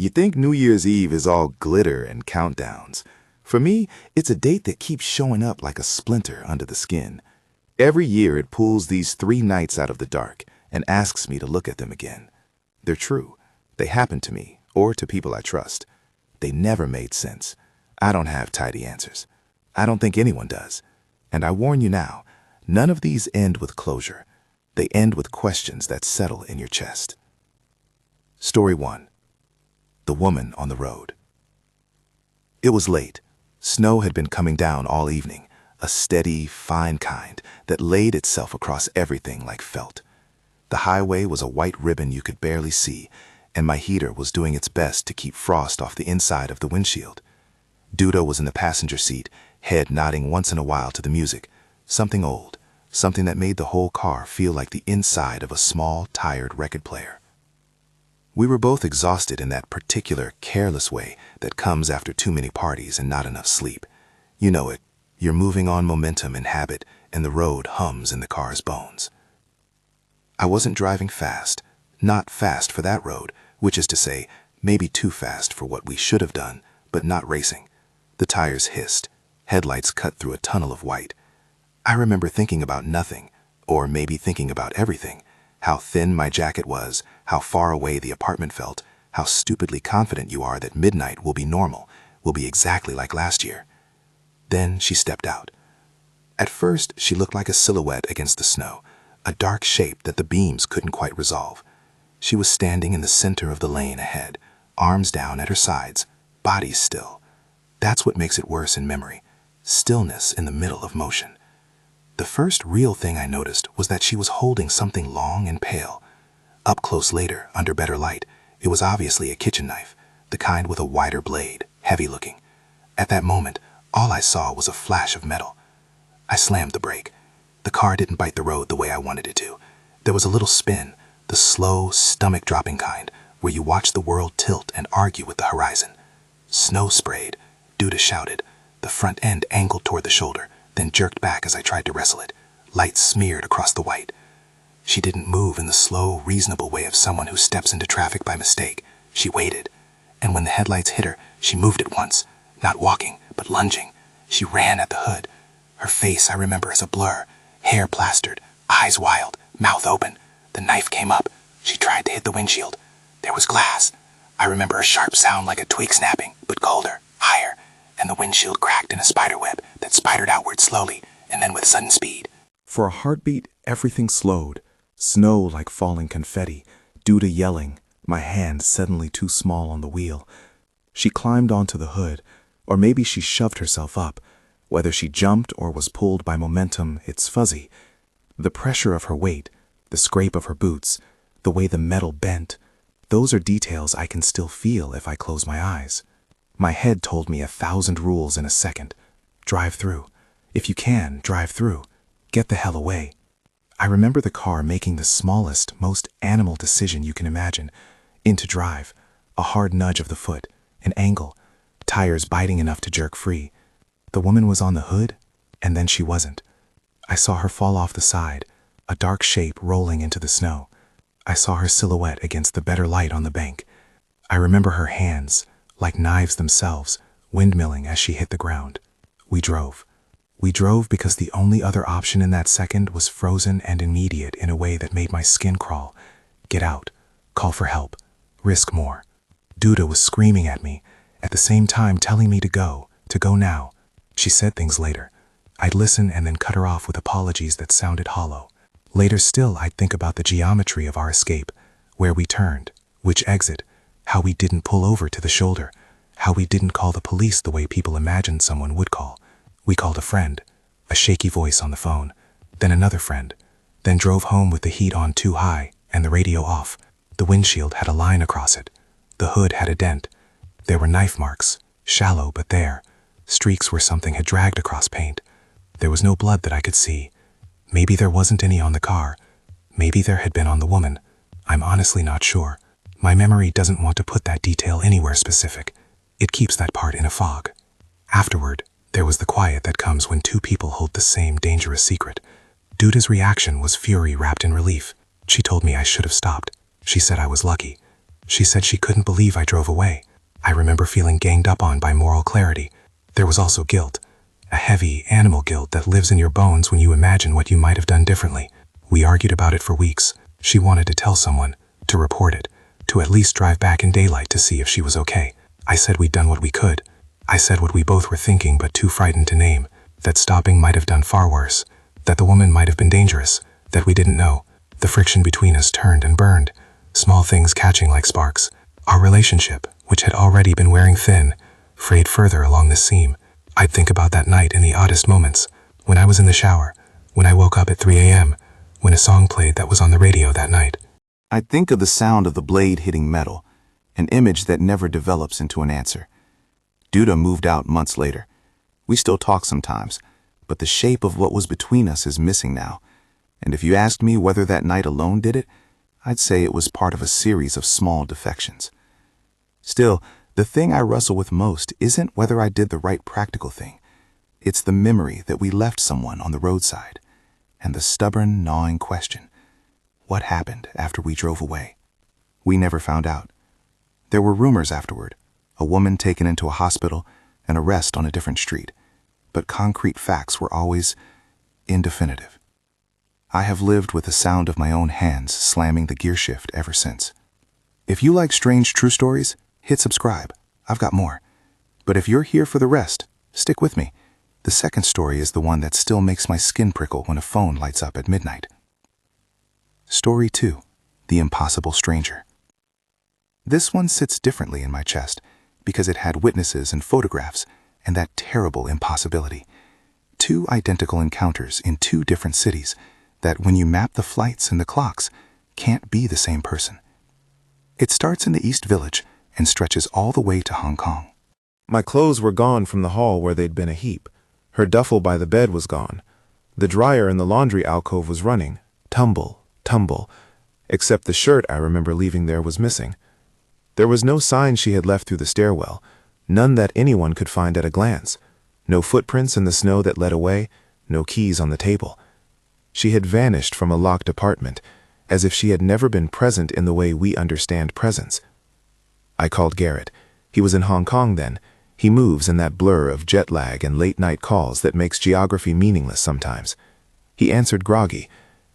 You think New Year's Eve is all glitter and countdowns. For me, it's a date that keeps showing up like a splinter under the skin. Every year it pulls these 3 nights out of the dark and asks me to look at them again. They're true. They happen to me or to people I trust. They never made sense. I don't have tidy answers. I don't think anyone does. And I warn you now, none of these end with closure. They end with questions that settle in your chest. Story 1. The Woman on the Road. It was late. Snow had been coming down all evening, a steady, fine kind that laid itself across everything like felt. The highway was a white ribbon you could barely see, and my heater was doing its best to keep frost off the inside of the windshield. Duda was in the passenger seat, head nodding once in a while to the music, something old, something that made the whole car feel like the inside of a small, tired record player. We were both exhausted in that particular careless way that comes after too many parties and not enough sleep. You know it. You're moving on momentum and habit, and the road hums in the car's bones. I wasn't driving fast, not fast for that road, which is to say, maybe too fast for what we should have done, but not racing. The tires hissed, headlights cut through a tunnel of white. I remember thinking about nothing, or maybe thinking about everything. How thin my jacket was, how far away the apartment felt, how stupidly confident you are that midnight will be normal, will be exactly like last year. Then she stepped out. At first, she looked like a silhouette against the snow, a dark shape that the beams couldn't quite resolve. She was standing in the center of the lane ahead, arms down at her sides, body still. That's what makes it worse in memory, stillness in the middle of motion. The first real thing I noticed was that she was holding something long and pale. Up close later, under better light, it was obviously a kitchen knife, the kind with a wider blade, heavy looking. At that moment, all I saw was a flash of metal. I slammed the brake. The car didn't bite the road the way I wanted it to. There was a little spin, the slow, stomach-dropping kind, where you watch the world tilt and argue with the horizon. Snow sprayed. Duda shouted. The front end angled toward the shoulder, then jerked back as I tried to wrestle it. Light smeared across the white. She didn't move in the slow, reasonable way of someone who steps into traffic by mistake. She waited. And when the headlights hit her, she moved at once, not walking, but lunging. She ran at the hood. Her face I remember as a blur, hair plastered, eyes wild, mouth open. The knife came up. She tried to hit the windshield. There was glass. I remember a sharp sound like a twig snapping, but colder, higher, and the windshield cracked in a spider web that spidered outward slowly, and then with sudden speed. For a heartbeat, everything slowed. Snow like falling confetti, Duda yelling, my hand suddenly too small on the wheel. She climbed onto the hood, or maybe she shoved herself up. Whether she jumped or was pulled by momentum, it's fuzzy. The pressure of her weight, the scrape of her boots, the way the metal bent, those are details I can still feel if I close my eyes. My head told me 1,000 rules in a second. Drive through. If you can, drive through. Get the hell away. I remember the car making the smallest, most animal decision you can imagine. Into drive, a hard nudge of the foot, an angle, tires biting enough to jerk free. The woman was on the hood, and then she wasn't. I saw her fall off the side, a dark shape rolling into the snow. I saw her silhouette against the better light on the bank. I remember her hands, like knives themselves, windmilling as she hit the ground. We drove. We drove because the only other option in that second was frozen and immediate in a way that made my skin crawl. Get out. Call for help. Risk more. Duda was screaming at me, at the same time telling me to go now. She said things later. I'd listen and then cut her off with apologies that sounded hollow. Later still, I'd think about the geometry of our escape, where we turned, which exit, how we didn't pull over to the shoulder, how we didn't call the police the way people imagined someone would call. We called a friend, a shaky voice on the phone, then another friend, then drove home with the heat on too high and the radio off. The windshield had a line across it. The hood had a dent. There were knife marks, shallow but there, streaks where something had dragged across paint. There was no blood that I could see. Maybe there wasn't any on the car. Maybe there had been on the woman. I'm honestly not sure. My memory doesn't want to put that detail anywhere specific. It keeps that part in a fog. Afterward, there was the quiet that comes when two people hold the same dangerous secret. Duda's reaction was fury wrapped in relief. She told me I should have stopped. She said I was lucky. She said she couldn't believe I drove away. I remember feeling ganged up on by moral clarity. There was also guilt, a heavy animal guilt that lives in your bones when you imagine what you might have done differently. We argued about it for weeks. She wanted to tell someone, to report it, to at least drive back in daylight to see if she was okay. I said we'd done what we could. I said what we both were thinking but too frightened to name, that stopping might have done far worse, that the woman might have been dangerous, that we didn't know. The friction between us turned and burned, small things catching like sparks. Our relationship, which had already been wearing thin, frayed further along the seam. I'd think about that night in the oddest moments, when I was in the shower, when I woke up at 3 a.m., when a song played that was on the radio that night. I'd think of the sound of the blade hitting metal, an image that never develops into an answer. Duda moved out months later. We still talk sometimes, but the shape of what was between us is missing now. And if you asked me whether that night alone did it, I'd say it was part of a series of small defections. Still, the thing I wrestle with most isn't whether I did the right practical thing. It's the memory that we left someone on the roadside, and the stubborn, gnawing question: what happened after we drove away? We never found out. There were rumors afterward, a woman taken into a hospital, an arrest on a different street, but concrete facts were always indefinitive. I have lived with the sound of my own hands slamming the gear shift ever since. If you like strange true stories, hit subscribe. I've got more. But if you're here for the rest, stick with me. The second story is the one that still makes my skin prickle when a phone lights up at midnight. Story 2, The Impossible Stranger. This one sits differently in my chest because it had witnesses and photographs and that terrible impossibility. 2 identical encounters in 2 different cities that, when you map the flights and the clocks, can't be the same person. It starts in the East Village and stretches all the way to Hong Kong. My clothes were gone from the hall where they'd been a heap. Her duffel by the bed was gone. The dryer in the laundry alcove was running. Tumble, tumble. Except the shirt I remember leaving there was missing. There was no sign she had left through the stairwell, none that anyone could find at a glance. No footprints in the snow that led away, no keys on the table. She had vanished from a locked apartment, as if she had never been present in the way we understand presence. I called Garrett. He was in Hong Kong then. He moves in that blur of jet lag and late-night calls that makes geography meaningless sometimes. He answered groggy,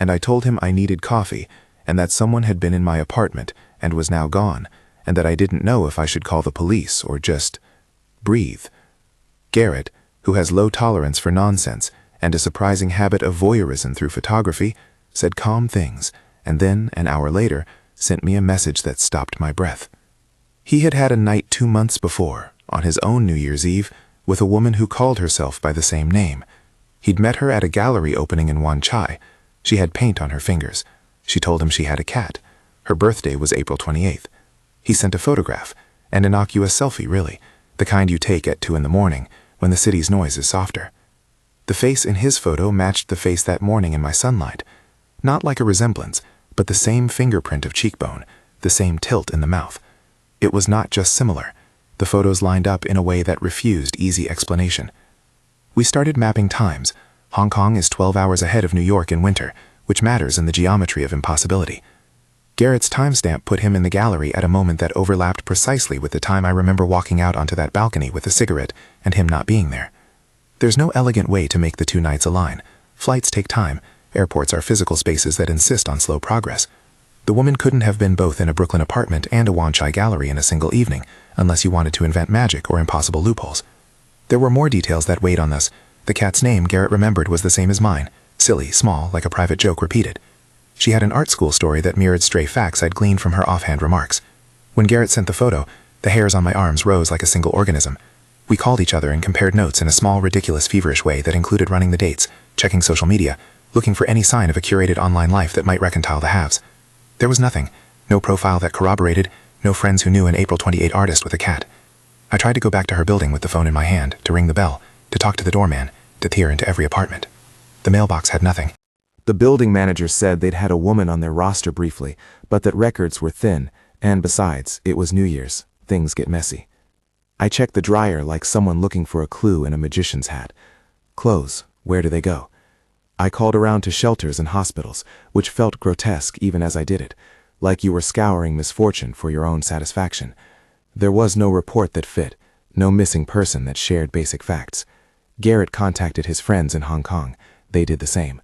and I told him I needed coffee, and that someone had been in my apartment and was now gone, and that I didn't know if I should call the police or just breathe. Garrett, who has low tolerance for nonsense and a surprising habit of voyeurism through photography, said calm things, and then, an hour later, sent me a message that stopped my breath. He had had a night 2 months before, on his own New Year's Eve, with a woman who called herself by the same name. He'd met her at a gallery opening in Wan Chai. She had paint on her fingers. She told him she had a cat. Her birthday was April 28th. He sent a photograph, an innocuous selfie really, the kind you take at 2 in the morning, when the city's noise is softer. The face in his photo matched the face that morning in my sunlight. Not like a resemblance, but the same fingerprint of cheekbone, the same tilt in the mouth. It was not just similar. The photos lined up in a way that refused easy explanation. We started mapping times. Hong Kong is 12 hours ahead of New York in winter, which matters in the geometry of impossibility. Garrett's timestamp put him in the gallery at a moment that overlapped precisely with the time I remember walking out onto that balcony with a cigarette and him not being there. There's no elegant way to make the 2 nights align. Flights take time. Airports are physical spaces that insist on slow progress. The woman couldn't have been both in a Brooklyn apartment and a Wan Chai gallery in a single evening, unless you wanted to invent magic or impossible loopholes. There were more details that weighed on us. The cat's name Garrett remembered was the same as mine, silly, small, like a private joke repeated. She had an art school story that mirrored stray facts I'd gleaned from her offhand remarks. When Garrett sent the photo, the hairs on my arms rose like a single organism. We called each other and compared notes in a small, ridiculous, feverish way that included running the dates, checking social media, looking for any sign of a curated online life that might reconcile the halves. There was nothing. No profile that corroborated, no friends who knew an April 28 artist with a cat. I tried to go back to her building with the phone in my hand, to ring the bell, to talk to the doorman, to peer into every apartment. The mailbox had nothing. The building manager said they'd had a woman on their roster briefly, but that records were thin, and besides, it was New Year's. Things get messy. I checked the dryer like someone looking for a clue in a magician's hat. Clothes, where do they go? I called around to shelters and hospitals, which felt grotesque even as I did it. like you were scouring misfortune for your own satisfaction. There was no report that fit, no missing person that shared basic facts. Garrett contacted his friends in Hong Kong. They did the same.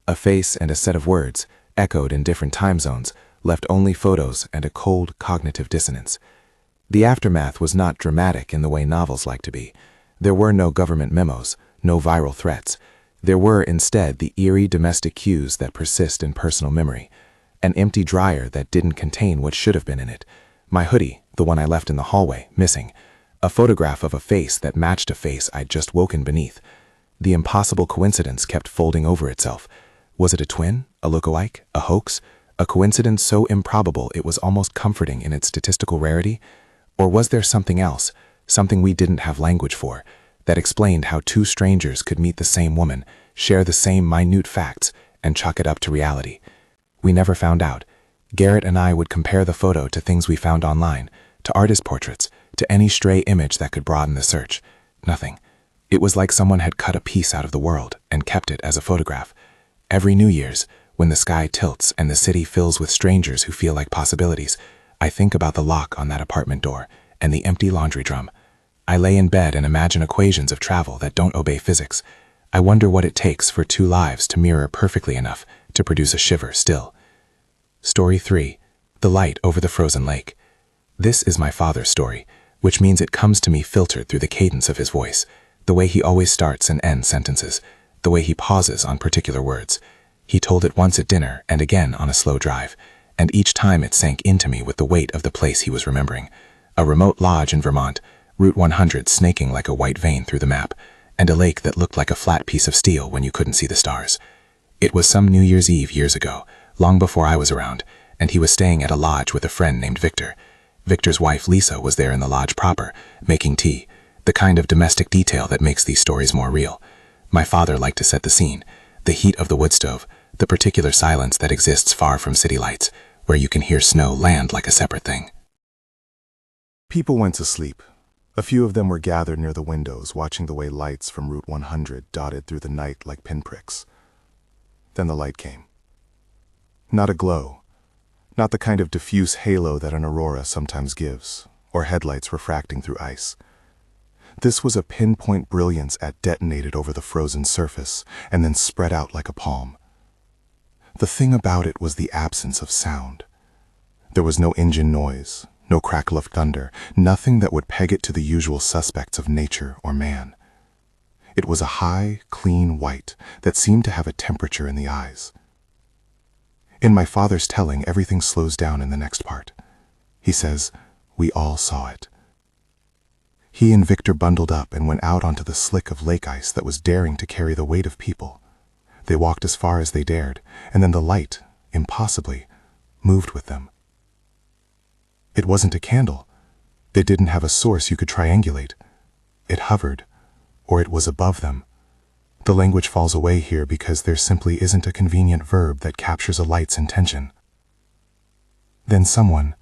A face and a set of words, echoed in different time zones, left only photos and a cold cognitive dissonance. The aftermath was not dramatic in the way novels like to be. There were no government memos, no viral threats. There were instead the eerie domestic cues that persist in personal memory. An empty dryer that didn't contain what should have been in it. My hoodie, the one I left in the hallway, missing. A photograph of a face that matched a face I'd just woken beneath. The impossible coincidence kept folding over itself. Was it a twin? A lookalike? A hoax? A coincidence so improbable it was almost comforting in its statistical rarity? Or was there something else, something we didn't have language for, that explained how two strangers could meet the same woman, share the same minute facts, and chalk it up to reality? We never found out. Garrett and I would compare the photo to things we found online, to artist portraits, to any stray image that could broaden the search. Nothing. It was like someone had cut a piece out of the world and kept it as a photograph. Every New Year's, when the sky tilts and the city fills with strangers who feel like possibilities, I think about the lock on that apartment door and the empty laundry drum. I lay in bed and imagine equations of travel that don't obey physics. I wonder what it takes for two lives to mirror perfectly enough to produce a shiver still. Story 3. The Light Over the Frozen Lake. This is my father's story, which means it comes to me filtered through the cadence of his voice, the way he always starts and ends sentences, the way he pauses on particular words. He told it once at dinner and again on a slow drive, and each time it sank into me with the weight of the place he was remembering. A remote lodge in Vermont, Route 100 snaking like a white vein through the map, and a lake that looked like a flat piece of steel when you couldn't see the stars. It was some New Year's Eve years ago, long before I was around, and he was staying at a lodge with a friend named Victor. Victor's wife Lisa was there in the lodge proper, making tea, the kind of domestic detail that makes these stories more real. My father liked to set the scene, the heat of the wood stove, the particular silence that exists far from city lights, where you can hear snow land like a separate thing. People went to sleep. A few of them were gathered near the windows, watching the way lights from Route 100 dotted through the night like pinpricks. Then the light came. Not a glow, not the kind of diffuse halo that an aurora sometimes gives, or headlights refracting through ice. This was a pinpoint brilliance that detonated over the frozen surface and then spread out like a palm. The thing about it was the absence of sound. There was no engine noise, no crackle of thunder, nothing that would peg it to the usual suspects of nature or man. It was a high, clean white that seemed to have a temperature in the eyes. In my father's telling, everything slows down in the next part. He says, "We all saw it." He and Victor bundled up and went out onto the slick of lake ice that was daring to carry the weight of people. They walked as far as they dared, and then the light, impossibly, moved with them. It wasn't a candle. They didn't have a source you could triangulate. It hovered, or it was above them. The language falls away here because there simply isn't a convenient verb that captures a light's intention. Then someone,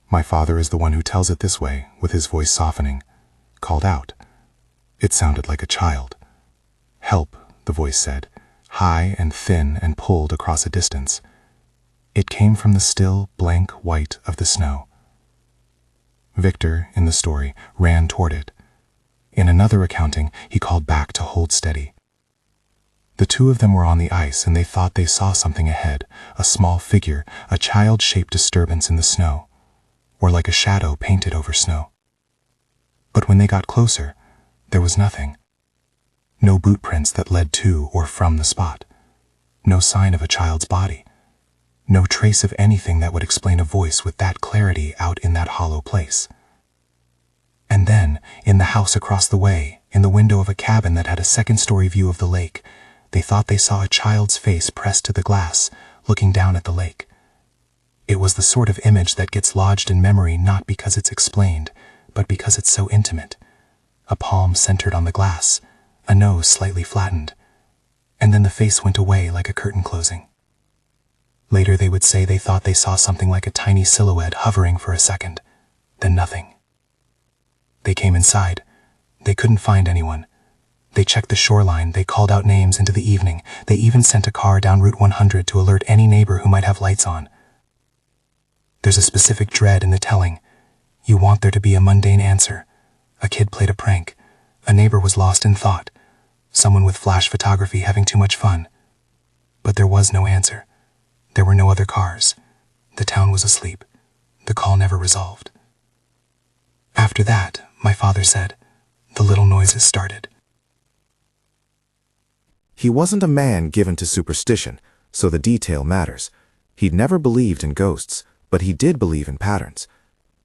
my father is the one who tells it this way, with his voice softening, called out. It sounded like a child. "Help," the voice said, high and thin and pulled across a distance. It came from the still, blank white of the snow. Victor, in the story, ran toward it. In another recounting, he called back to hold steady. The two of them were on the ice, and they thought they saw something ahead, a small figure, a child-shaped disturbance in the snow, or like a shadow painted over snow. But when they got closer, there was nothing. No boot prints that led to or from the spot. No sign of a child's body. No trace of anything that would explain a voice with that clarity out in that hollow place. And then, in the house across the way, in the window of a cabin that had a second-story view of the lake, they thought they saw a child's face pressed to the glass, looking down at the lake. It was the sort of image that gets lodged in memory not because it's explained, but because it's so intimate. A palm centered on the glass, a nose slightly flattened, and then the face went away like a curtain closing. Later they would say they thought they saw something like a tiny silhouette hovering for a second, then nothing. They came inside. They couldn't find anyone. They checked the shoreline, they called out names into the evening, they even sent a car down Route 100 to alert any neighbor who might have lights on. There's a specific dread in the telling. You want there to be a mundane answer. A kid played a prank. A neighbor was lost in thought. Someone with flash photography having too much fun. But there was no answer. There were no other cars. The town was asleep. The call never resolved. After that, my father said, the little noises started. He wasn't a man given to superstition, so the detail matters. He'd never believed in ghosts, but he did believe in patterns.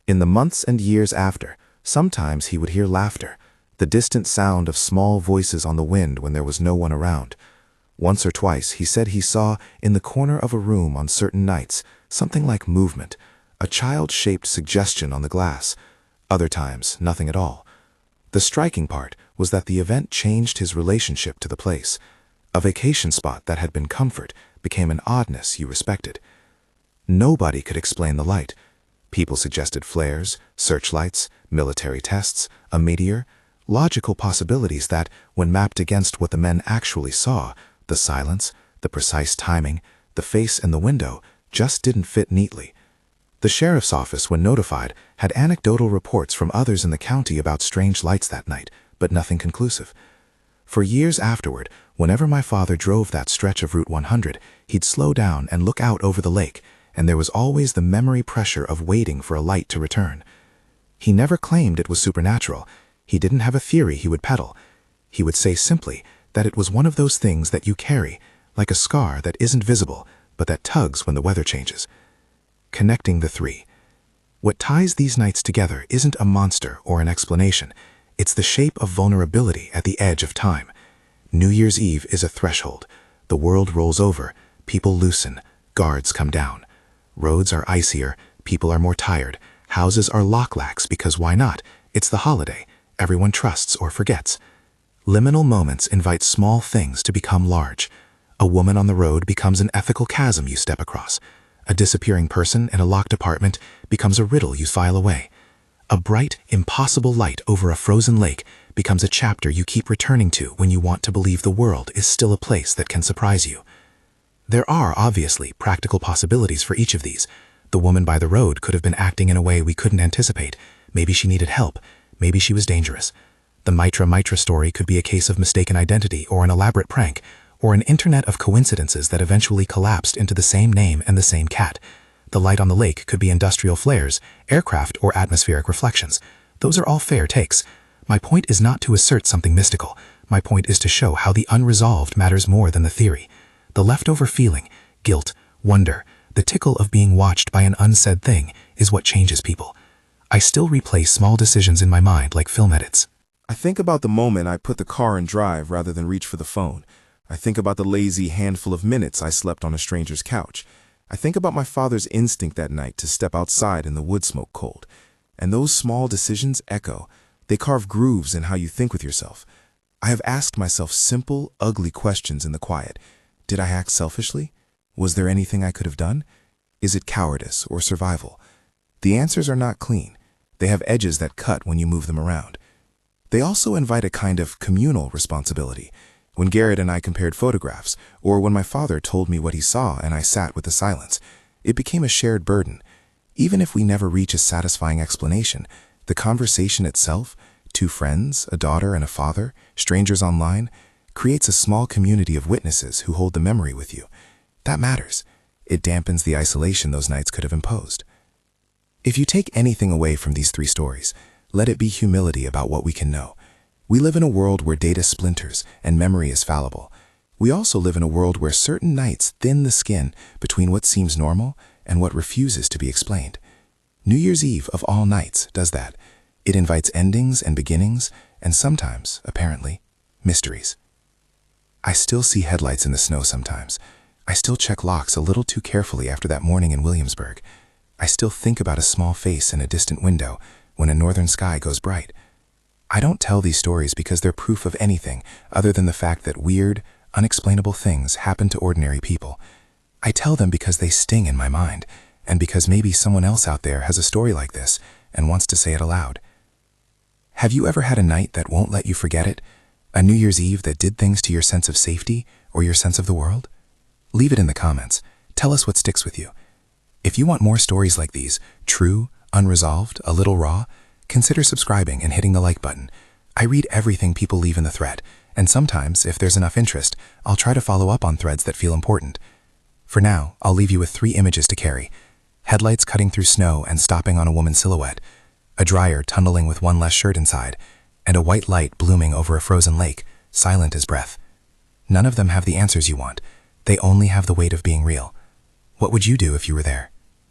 In the months and years after, sometimes he would hear laughter, the distant sound of small voices on the wind when there was no one around. Once or twice he said he saw, in the corner of a room on certain nights, something like movement, a child-shaped suggestion on the glass. Other times, nothing at all. The striking part was that the event changed his relationship to the place. A vacation spot that had been comfort became an oddness you respected. Nobody could explain the light. People suggested flares, searchlights, military tests, a meteor, logical possibilities that, when mapped against what the men actually saw, the silence, the precise timing, the face in the window, just didn't fit neatly. The sheriff's office, when notified, had anecdotal reports from others in the county about strange lights that night, but nothing conclusive. For years afterward, whenever my father drove that stretch of Route 100, he'd slow down and look out over the lake, and there was always the memory pressure of waiting for a light to return. He never claimed it was supernatural. He didn't have a theory he would peddle. He would say simply that it was one of those things that you carry, like a scar that isn't visible, but that tugs when the weather changes. Connecting the three. What ties these nights together isn't a monster or an explanation. It's the shape of vulnerability at the edge of time. New Year's Eve is a threshold. The world rolls over, people loosen, guards come down. Roads are icier, people are more tired, houses are lock-lax because why not? It's the holiday. Everyone trusts or forgets. Liminal moments invite small things to become large. A woman on the road becomes an ethical chasm you step across. A disappearing person in a locked apartment becomes a riddle you file away. A bright, impossible light over a frozen lake becomes a chapter you keep returning to when you want to believe the world is still a place that can surprise you. There are, obviously, practical possibilities for each of these. The woman by the road could have been acting in a way we couldn't anticipate. Maybe she needed help. Maybe she was dangerous. The Mitra story could be a case of mistaken identity or an elaborate prank, or an internet of coincidences that eventually collapsed into the same name and the same cat. The light on the lake could be industrial flares, aircraft, or atmospheric reflections. Those are all fair takes. My point is not to assert something mystical. My point is to show how the unresolved matters more than the theory. The leftover feeling, guilt, wonder, the tickle of being watched by an unsaid thing is what changes people. I still replay small decisions in my mind like film edits. I think about the moment I put the car in drive rather than reach for the phone. I think about the lazy handful of minutes I slept on a stranger's couch. I think about my father's instinct that night to step outside in the wood smoke cold. And those small decisions echo. They carve grooves in how you think with yourself. I have asked myself simple, ugly questions in the quiet. Did I act selfishly? Was there anything I could have done? Is it cowardice or survival? The answers are not clean. They have edges that cut when you move them around. They also invite a kind of communal responsibility. When Garrett and I compared photographs, or when my father told me what he saw and I sat with the silence, it became a shared burden. Even if we never reach a satisfying explanation, the conversation itself, two friends, a daughter and a father, strangers online, creates a small community of witnesses who hold the memory with you. That matters. It dampens the isolation those nights could have imposed. If you take anything away from these three stories, let it be humility about what we can know. We live in a world where data splinters and memory is fallible. We also live in a world where certain nights thin the skin between what seems normal and what refuses to be explained. New Year's Eve of all nights does that. It invites endings and beginnings, and sometimes, apparently, mysteries. I still see headlights in the snow sometimes. I still check locks a little too carefully after that morning in Williamsburg. I still think about a small face in a distant window when a northern sky goes bright. I don't tell these stories because they're proof of anything other than the fact that weird, unexplainable things happen to ordinary people. I tell them because they sting in my mind, and because maybe someone else out there has a story like this and wants to say it aloud. Have you ever had a night that won't let you forget it? A New Year's Eve that did things to your sense of safety or your sense of the world? Leave it in the comments. Tell us what sticks with you. If you want more stories like these, true, unresolved, a little raw, consider subscribing and hitting the like button. I read everything people leave in the thread, and sometimes, if there's enough interest, I'll try to follow up on threads that feel important. For now, I'll leave you with 3 images to carry: headlights cutting through snow and stopping on a woman's silhouette, a dryer tunneling with one less shirt inside, and a white light blooming over a frozen lake, silent as breath. None of them have the answers you want. They only have the weight of being real. What would you do if you were there?